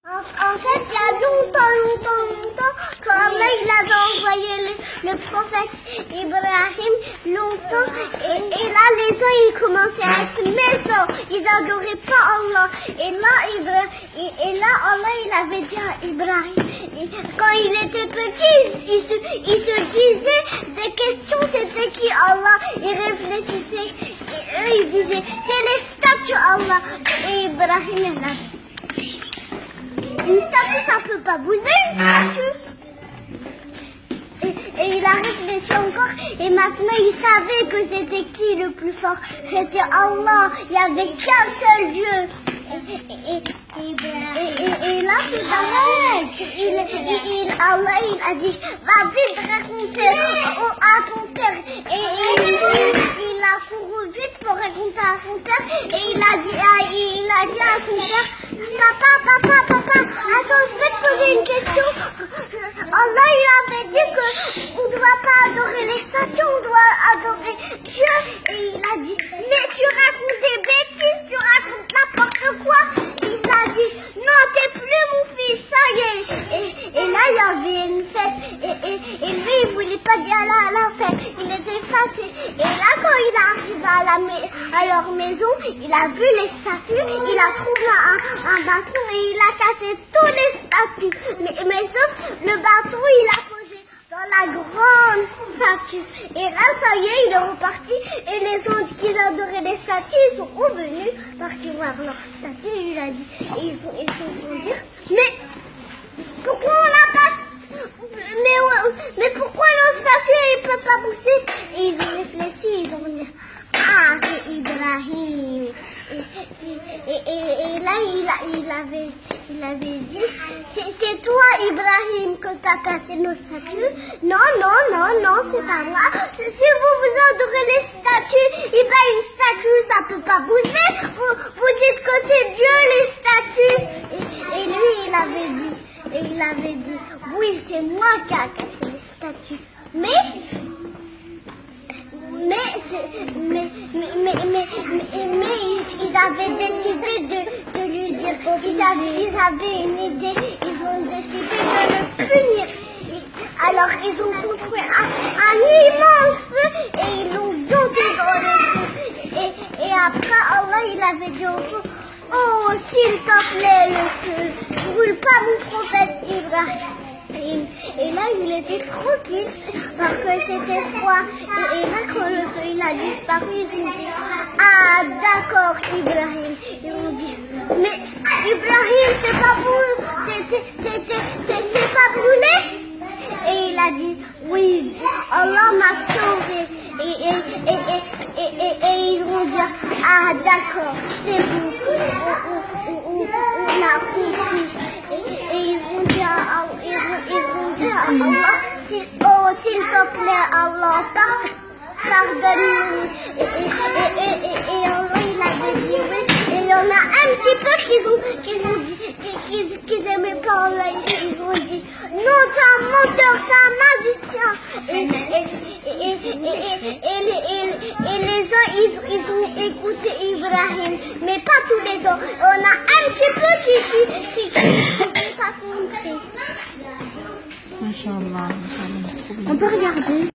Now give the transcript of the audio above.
En fait, il y a longtemps, quand Allah il avait envoyé le prophète Ibrahim, longtemps, et là les gens ils commençaient à être méchants, ils n'adoraient pas Allah. Et là Allah il avait dit à Ibrahim, quand il était petit, il se disait des questions, c'était qui Allah, il réfléchissait, et eux ils disaient, c'est les statues Allah. Et Ibrahim il a une statue, ça peut pas bouger, une statue. Et il a réfléchi encore, et maintenant il savait que c'était qui le plus fort. C'était Allah, il n'y avait qu'un seul Dieu. Et là, tout à l'heure, Allah il a dit, va vite raconter à ton père. Et il a couru vite pour raconter à son père. Et il a dit à son père, papa, attends, je vais te poser une question. Allah il avait dit qu'on ne doit pas adorer les statues, on doit adorer Dieu. Et il a dit, mais tu racontes des bêtises, tu racontes n'importe quoi. Il a dit, non, t'es plus mon fils, ça y est. Et là, il y avait une fête. Et lui, il voulait pas y aller à la fête. Il était fâché. Et là, quand il est arrivé à leur maison, il a vu les statues. Il a trouvé un bâton et il a cassé tous les statues. Mais sauf le bâton, il a posé dans la grande statue. Et là, ça y est, il est reparti. Et les autres qui adoraient les statues, ils sont revenus, partir voir leur statue. Et il a dit, et ils se sont dit, mais pourquoi on n'a pas... Mais pourquoi nos statues ne peuvent pas pousser? Et ils ont réfléchi, ils ont dit, ah, c'est Ibrahim. Et là, il avait dit, c'est toi, Ibrahim, que tu as cassé nos statues. Non, c'est pas moi. Si vous adorez les statues, et ben une statue, ça peut pas bouger. Vous dites que c'est Dieu, les statues. Et lui, il avait dit, oui, c'est moi qui a cassé les statues. Mais ils avaient décidé de lui dire, ils avaient une idée, ils ont décidé de le punir. Alors ils ont construit un immense feu et ils l'ont jeté dans le feu. Et après Allah il avait dit au feu, oh s'il te plaît le feu, brûle pas mon prophète Ibrahim. Et là, il était tranquille parce que c'était froid. Et là, quand le feu il a disparu, ils ont dit, ah d'accord Ibrahim. Ils ont dit, mais Ibrahim, t'es pas brûlé? Et il a dit, oui, Allah m'a sauvé. Et ils vont dire, ah d'accord, c'est bon, on a compris. Et ils vont dire à Allah, oh s'il te plaît Allah, pardonne-nous. Et Allah il avait dit oui. Et il y en a un petit peu qu'ils aimaient pas Allah. Ils ont dit, non t'es un menteur, t'es un magicien. Et les gens ils ont écouté Ibrahim, mais pas tous les gens. On a un petit peu qui n'ont pas compris. Masha'Allah, On peut regarder.